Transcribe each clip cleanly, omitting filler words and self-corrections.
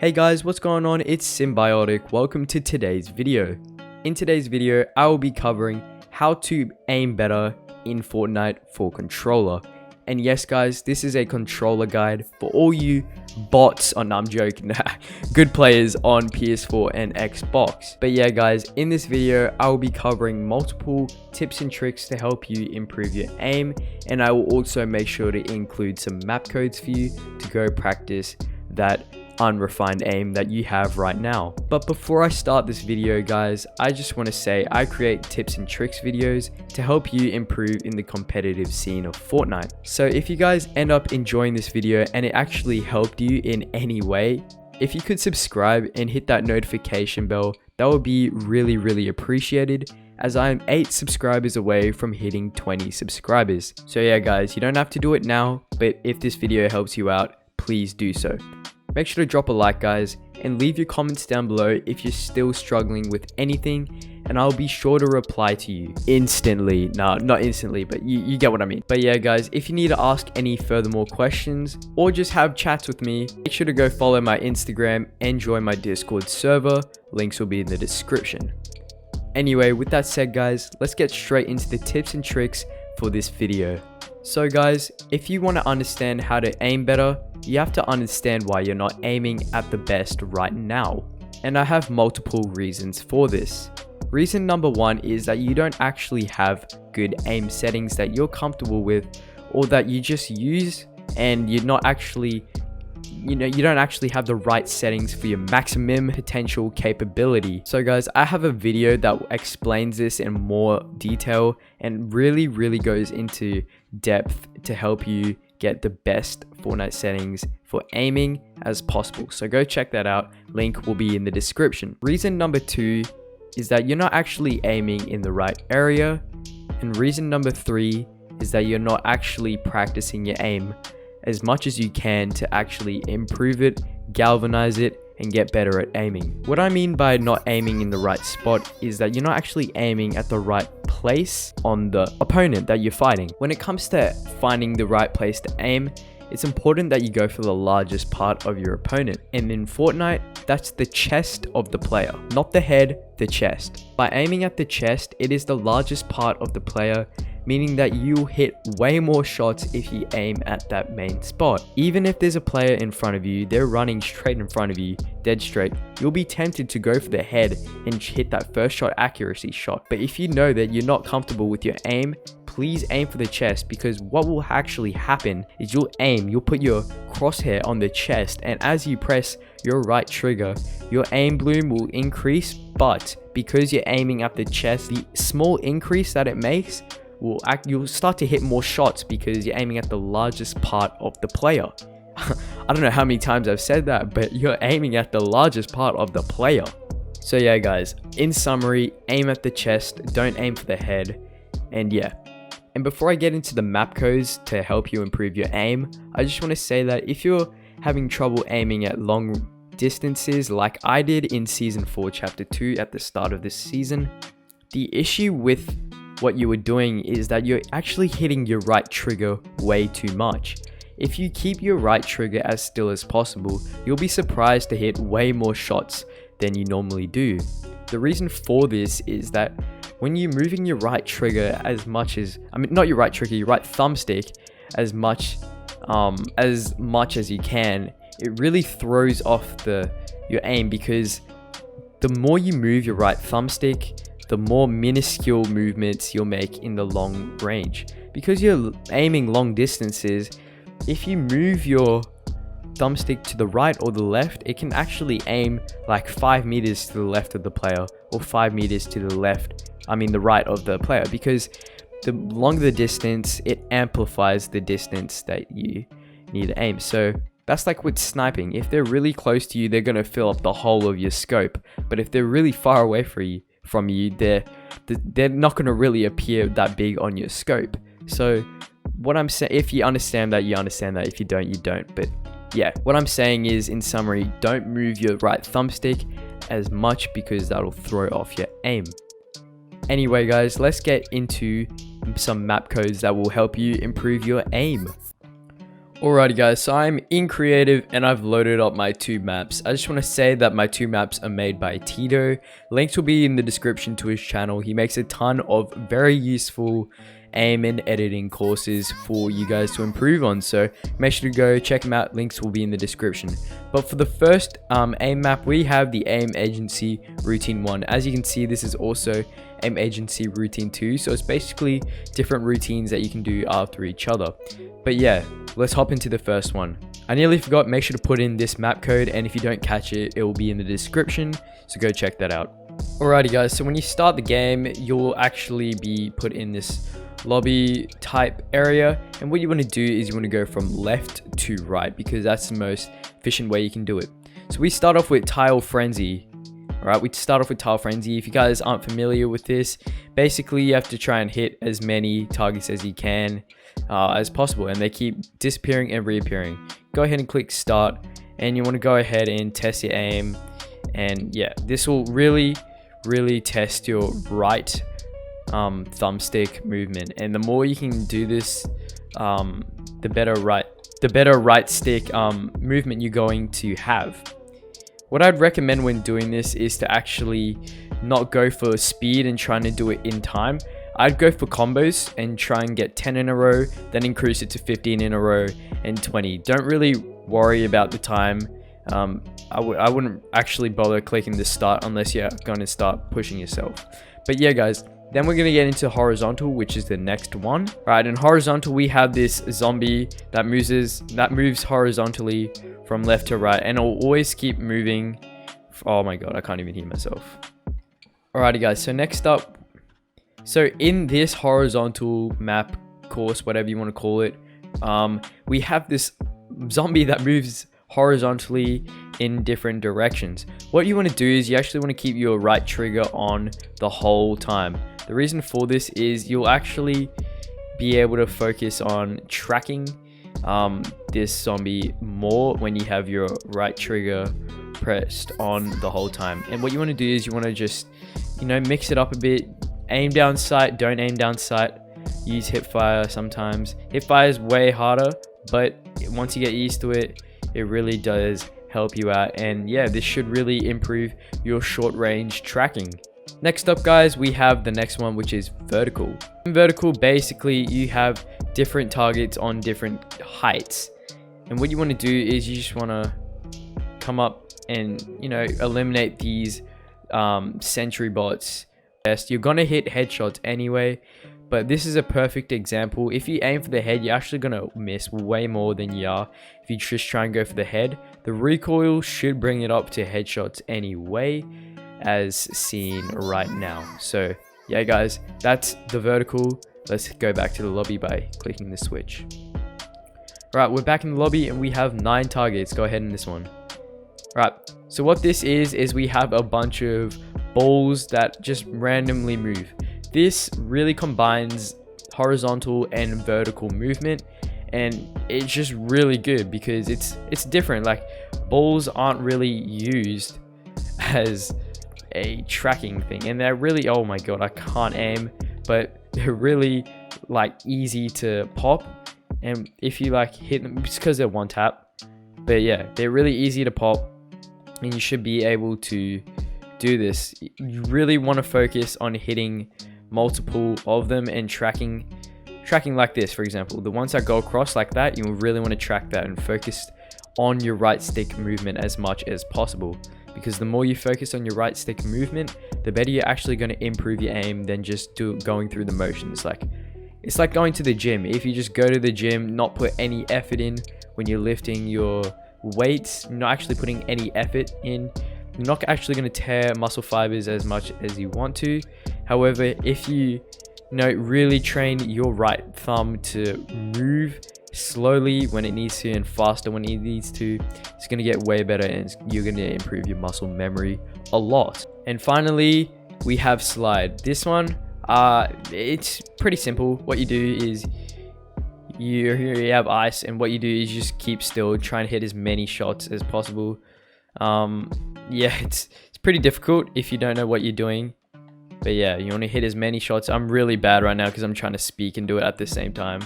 Hey guys, what's going on? It's Symbiotic. Welcome to today's video. In today's video, I will be covering how to aim better in Fortnite for controller. And yes guys, this is a controller guide for all you bots, oh no, I'm joking, good players on PS4 and Xbox. But yeah guys, in this video, I will be covering multiple tips and tricks to help you improve your aim. And I will also make sure to include some map codes for you to go practice that unrefined aim that you have right now. But before I start this video guys, I just want to say I create tips and tricks videos to help you improve in the competitive scene of Fortnite. So if you guys end up enjoying this video and it actually helped you in any way, if you could subscribe and hit that notification bell, that would be really appreciated, as I am 8 subscribers away from hitting 20 subscribers. So yeah guys, you don't have to do it now, but if this video helps you out, please do so. Make sure to drop a like guys, and leave your comments down below if you're still struggling with anything, and I'll be sure to reply to you instantly. No, not instantly, but you get what I mean. But yeah guys, if you need to ask any furthermore questions or just have chats with me, make sure to go follow my Instagram and join my Discord server. Links will be in the description. Anyway, with that said guys, let's get straight into the tips and tricks for this video. So guys, if you want to understand how to aim better, you have to understand why you're not aiming at the best right now. And I have multiple reasons for this. Reason number 1 is that you don't actually have good aim settings that you're comfortable with, or that you just use and you're not actually, you don't actually have the right settings for your maximum potential capability. So guys, I have a video that explains this in more detail and really goes into depth to help you get the best Fortnite settings for aiming as possible. So go check that out. Link will be in the description. Reason number 2 is that you're not actually aiming in the right area. And reason number 3 is that you're not actually practicing your aim as much as you can to actually improve it, galvanize it, and get better at aiming. What I mean by not aiming in the right spot is that you're not actually aiming at the right place on the opponent that you're fighting. When it comes to finding the right place to aim, it's important that you go for the largest part of your opponent. And in Fortnite, that's the chest of the player, not the head, the chest. By aiming at the chest, it is the largest part of the player, meaning that you'll hit way more shots if you aim at that main spot. Even if there's a player in front of you, they're running straight in front of you, dead straight, you'll be tempted to go for the head and hit that first shot accuracy shot. But if you know that you're not comfortable with your aim, please aim for the chest, because what will actually happen is you'll put your crosshair on the chest, and as you press your right trigger, your aim bloom will increase, but because you're aiming at the chest, the small increase that it makes you'll start to hit more shots because you're aiming at the largest part of the player. I don't know how many times I've said that, but you're aiming at the largest part of the player. So yeah guys, in summary, aim at the chest, don't aim for the head. And yeah, and before I get into the map codes to help you improve your aim, I just want to say that if you're having trouble aiming at long distances like I did in Season 4 Chapter 2 at the start of this season, the issue with what you were doing is that you're actually hitting your right trigger way too much. If you keep your right trigger as still as possible, you'll be surprised to hit way more shots than you normally do. The reason for this is that when you're moving your right trigger as much as, not your right trigger, your right thumbstick as much as you can, it really throws off your aim, because the more you move your right thumbstick, the more minuscule movements you'll make in the long range. Because you're aiming long distances, if you move your thumbstick to the right or the left, it can actually aim like 5 meters to the left of the player, or 5 meters to the the right of the player, because the longer the distance, it amplifies the distance that you need to aim. So that's like with sniping. If they're really close to you, they're going to fill up the whole of your scope. But if they're really far away from you, they're not going to really appear that big on your scope. So what I'm saying, if you understand that, you understand that. If you don't, you don't. But yeah, what I'm saying is, in summary, don't move your right thumbstick as much, because that'll throw off your aim. Anyway guys, let's get into some map codes that will help you improve your aim. Alrighty guys, so I'm in creative and I've loaded up my two maps. I just want to say that my two maps are made by Tito. Links will be in the description to his channel. He makes a ton of very useful aim and editing courses for you guys to improve on, so make sure to go check him out. Links will be in the description. But for the first aim map, we have the aim agency routine 1. As you can see, this is also aim agency routine 2, so it's basically different routines that you can do after each other. But yeah, let's hop into the first one. I nearly forgot, make sure to put in this map code, and if you don't catch it, it will be in the description, so go check that out. Alrighty guys, so when you start the game, you'll actually be put in this lobby type area, and what you want to do is you want to go from left to right because that's the most efficient way you can do it. So we start off with Tile Frenzy. Alright, we start off with Tile Frenzy. If you guys aren't familiar with this, basically you have to try and hit as many targets as you can as possible, and they keep disappearing and reappearing. Go ahead and click start, and you want to go ahead and test your aim, and yeah, this will really test your right thumbstick movement, and the more you can do this, the better right stick movement you're going to have. What I'd recommend when doing this is to actually not go for speed and trying to do it in time. I'd go for combos and try and get 10 in a row, then increase it to 15 in a row and 20. Don't really worry about the time. I wouldn't actually bother clicking the start unless you're going to start pushing yourself. But yeah guys, then we're going to get into horizontal, which is the next one. Right, in horizontal we have this zombie that moves horizontally from left to right, and it'll always keep moving. Oh my god, I can't even hear myself. Alrighty guys, so next up, so in this horizontal map course, whatever you want to call it, we have this zombie that moves horizontally in different directions. What you want to do is you actually want to keep your right trigger on the whole time. The reason for this is you'll actually be able to focus on tracking this zombie more when you have your right trigger pressed on the whole time. And what you want to do is you want to just, you know, mix it up a bit. Aim down sight, don't aim down sight. Use hipfire sometimes. Hipfire is way harder, but once you get used to it, it really does help you out. And yeah, this should really improve your short range tracking. Next up guys, we have the next one, which is vertical. In vertical, basically you have different targets on different heights, and what you want to do is you just want to come up and, you know, eliminate these sentry bots. Yes, you're gonna hit headshots anyway, but this is a perfect example. If you aim for the head, you're actually gonna miss way more than you are if you just try and go for the head. The recoil should bring it up to headshots anyway, as seen right now. So yeah guys, that's the vertical. Let's go back to the lobby by clicking the switch. Right, we're back in the lobby and we have 9 targets. Go ahead in this one. Right, so what this is we have a bunch of balls that just randomly move. This really combines horizontal and vertical movement, and it's just really good because it's different. Like, balls aren't really used as a tracking thing, and they're really, oh my god, I can't aim, but they're really like easy to pop. And if you like hit them, it's because they're one tap, but yeah, they're really easy to pop, and you should be able to do this. You really want to focus on hitting multiple of them and tracking like this. For example, the ones that go across like that, you really want to track that and focus on your right stick movement as much as possible, because the more you focus on your right stick movement, the better you're actually going to improve your aim than just going through the motions. Like, it's like going to the gym. If you just go to the gym, not put any effort in when you're lifting your weights, not actually putting any effort in, you're not actually going to tear muscle fibers as much as you want to. However, if you really train your right thumb to move slowly when it needs to and faster when it needs to, it's going to get way better, and you're going to improve your muscle memory a lot. And finally, we have slide. This one, it's pretty simple. What you do is you have ice, and what you do is you just keep still, try and hit as many shots as possible. Yeah, it's pretty difficult if you don't know what you're doing. But yeah, you want to hit as many shots. I'm really bad right now because I'm trying to speak and do it at the same time.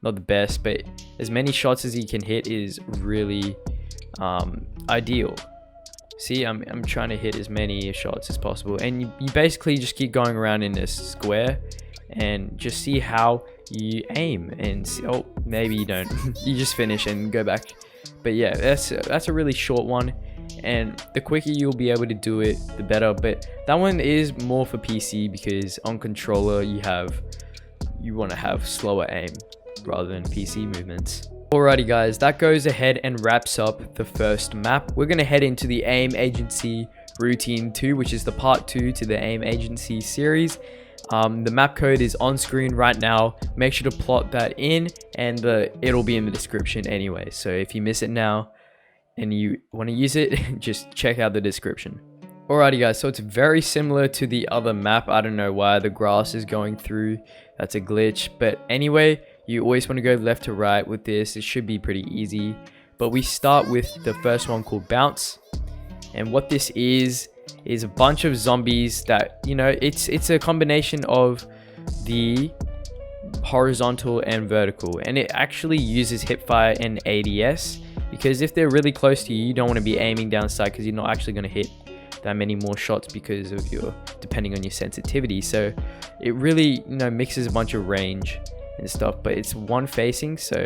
Not the best, but as many shots as you can hit is really ideal. See, I'm trying to hit as many shots as possible, and you basically just keep going around in this square and just see how you aim and see, oh, maybe you don't. You just finish and go back. But yeah, that's a really short one, and the quicker you'll be able to do it, the better. But that one is more for PC because on controller you want to have slower aim rather than PC movements. Alrighty guys, that goes ahead and wraps up the first map. We're going to head into the Aim Agency Routine 2, which is the part 2 to the Aim Agency series. The map code is on screen right now. Make sure to plot that in, and it'll be in the description anyway. So if you miss it now and you want to use it, just check out the description. Alrighty guys, so it's very similar to the other map. I don't know why the grass is going through. That's a glitch. But anyway, you always want to go left to right with this. It should be pretty easy. But we start with the first one called Bounce. And what this is a bunch of zombies that, you know, it's a combination of the horizontal and vertical. And it actually uses hipfire and ADS. Because if they're really close to you, you don't want to be aiming down sight because you're not actually going to hit that many more shots because of depending on your sensitivity. So it really, you know, mixes a bunch of range and stuff, but it's one facing, so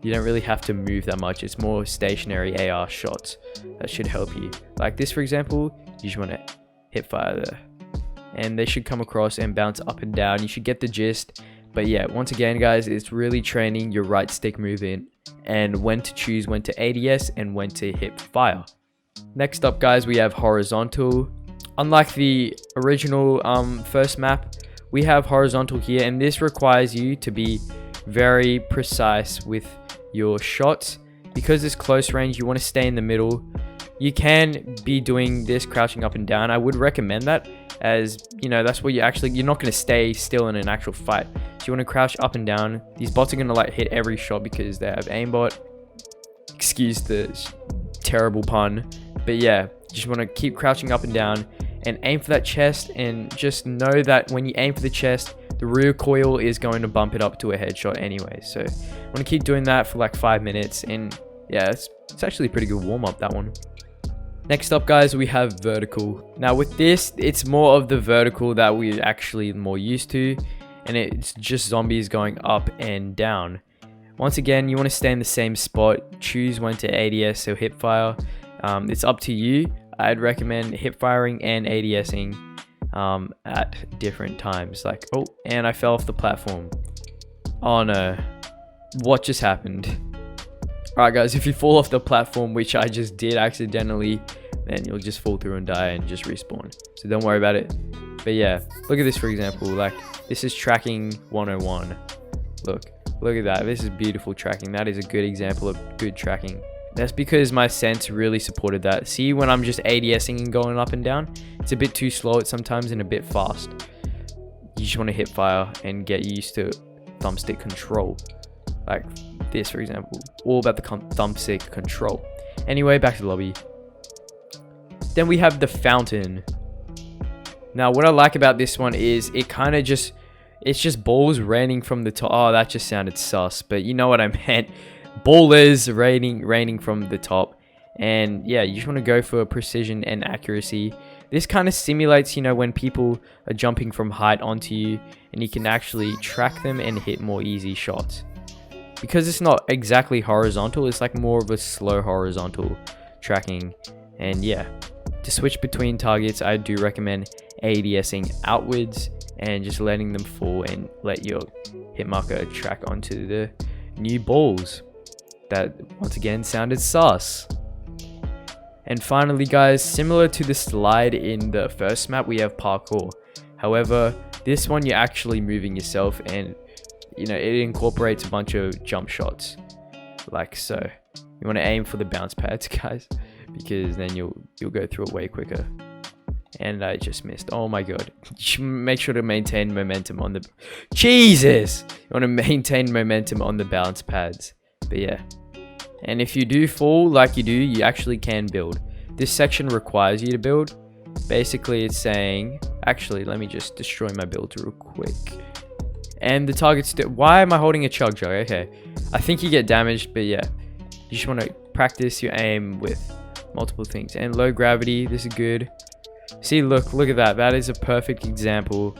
you don't really have to move that much. It's more stationary AR shots that should help you. Like this, for example, you just want to hip fire there, and they should come across and bounce up and down. You should get the gist. But yeah, once again guys, it's really training your right stick movement and when to choose when to ADS and when to hip fire. Next up guys, we have horizontal. Unlike the original first map, we have horizontal here, and this requires you to be very precise with your shots. Because it's close range, you want to stay in the middle. You can be doing this crouching up and down. I would recommend that, as you know, that's where you're not going to stay still in an actual fight. So you want to crouch up and down. These bots are going to like hit every shot because they have aimbot. Excuse the terrible pun, but yeah, you just want to keep crouching up and down and aim for that chest, and just know that when you aim for the chest, the recoil is going to bump it up to a headshot anyway. So I want to keep doing that for like 5 minutes, and yeah, it's actually a pretty good warm-up, that one. Next up guys, we have vertical. Now with this, it's more of the vertical that we're actually more used to, and it's just zombies going up and down. Once again, you want to stay in the same spot. Choose when to ADS or hip fire. It's up to you. I'd recommend hip firing and ADSing at different times. Like, oh, and I fell off the platform. Oh no, what just happened? Alright guys, if you fall off the platform, which I just did accidentally, then you'll just fall through and die and just respawn. So don't worry about it. But yeah, look at this for example. Like, this is tracking 101. Look at that. This is beautiful tracking. That is a good example of good tracking. That's because my sense really supported that. See, when I'm just ADSing and going up and down, it's a bit too slow at sometimes and a bit fast. You just want to hip fire and get used to thumbstick control. Like this, for example. All about the thumbstick control. Anyway, back to the lobby. Then we have the fountain. Now, what I like about this one is it kind of just... It's just balls raining from the top. Oh, that just sounded sus, but you know what I meant. Ballers raining from the top. And yeah, you just want to go for precision and accuracy. This kind of simulates, you know, when people are jumping from height onto you, and you can actually track them and hit more easy shots. Because it's not exactly horizontal, it's like more of a slow horizontal tracking. And yeah, to switch between targets, I do recommend ADSing outwards and just letting them fall and let your hit marker track onto the new balls. That once again sounded sus. And finally guys, similar to the slide in the first map, we have parkour. However, this one you're actually moving yourself, and you know, it incorporates a bunch of jump shots like so. You want to aim for the bounce pads guys, because then you'll go through it way quicker. And I just missed. Oh my god. Make sure to maintain momentum on the... Jesus! You want to maintain momentum on the bounce pads. But yeah. And if you do fall like you do, you actually can build. This section requires you to build. Basically, it's saying... Actually, let me just destroy my build real quick. And the target's still... Why am I holding a chug jug? Okay. I think you get damaged, but yeah. You just want to practice your aim with multiple things. And low gravity, this is good. See, look at that. That is a perfect example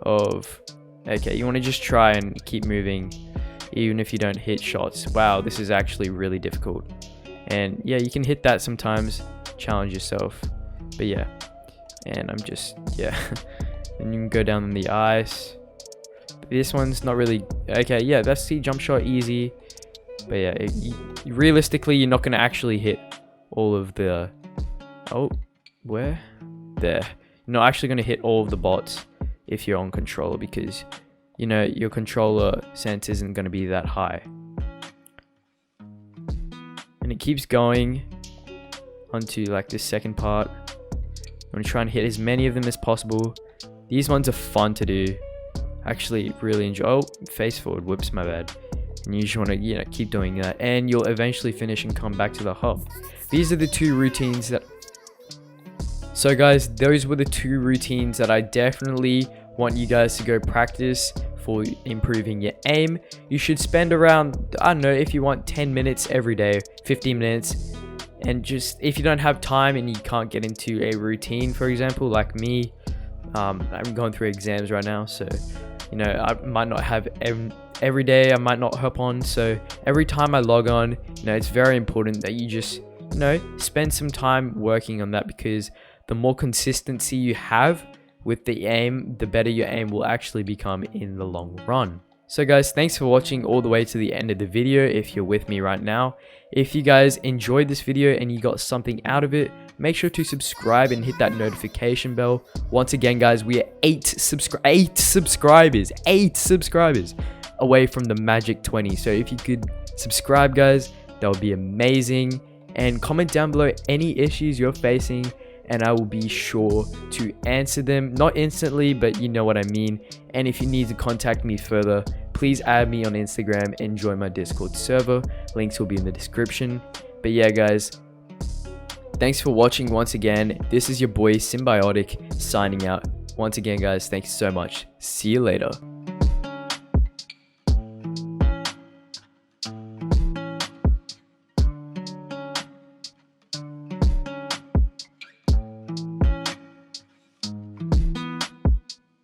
of... Okay, you want to just try and keep moving, even if you don't hit shots. Wow, this is actually really difficult. And yeah, you can hit that sometimes. Challenge yourself. But yeah. And I'm just... Yeah. And you can go down on the ice. This one's not really... Okay, yeah, that's the jump shot, easy. But yeah, realistically, you're not going to actually hit all of the... Oh, where? There. You're not actually going to hit all of the bots if you're on controller, because, you know, your controller sense isn't going to be that high. And it keeps going onto, like, this second part. I'm going to try and hit as many of them as possible. These ones are fun to do. Actually really enjoy... Oh, face forward, whoops, my bad. And you just want to, you know, keep doing that, and you'll eventually finish and come back to the hub. These are the two routines that... So guys, those were the two routines that I definitely want you guys to go practice for improving your aim. You should spend around, I don't know, if you want 10 minutes every day, 15 minutes. And just, if you don't have time and you can't get into a routine, for example, like me, I'm going through exams right now, so, you know, I might not have every day, I might not hop on. So every time I log on, you know, it's very important that you just, you know, spend some time working on that, because the more consistency you have with the aim, the better your aim will actually become in the long run. So guys, thanks for watching all the way to the end of the video if you're with me right now. If you guys enjoyed this video and you got something out of it, make sure to subscribe and hit that notification bell. Once again, guys, we are 8 subscribers away from the magic 20. So if you could subscribe, guys, that would be amazing. And comment down below any issues you're facing, and I will be sure to answer them. Not instantly, but you know what I mean. And if you need to contact me further, please add me on Instagram and join my Discord server. Links will be in the description. But yeah, guys, thanks for watching once again. This is your boy Symbiotic signing out. Once again, guys, thanks so much. See you later.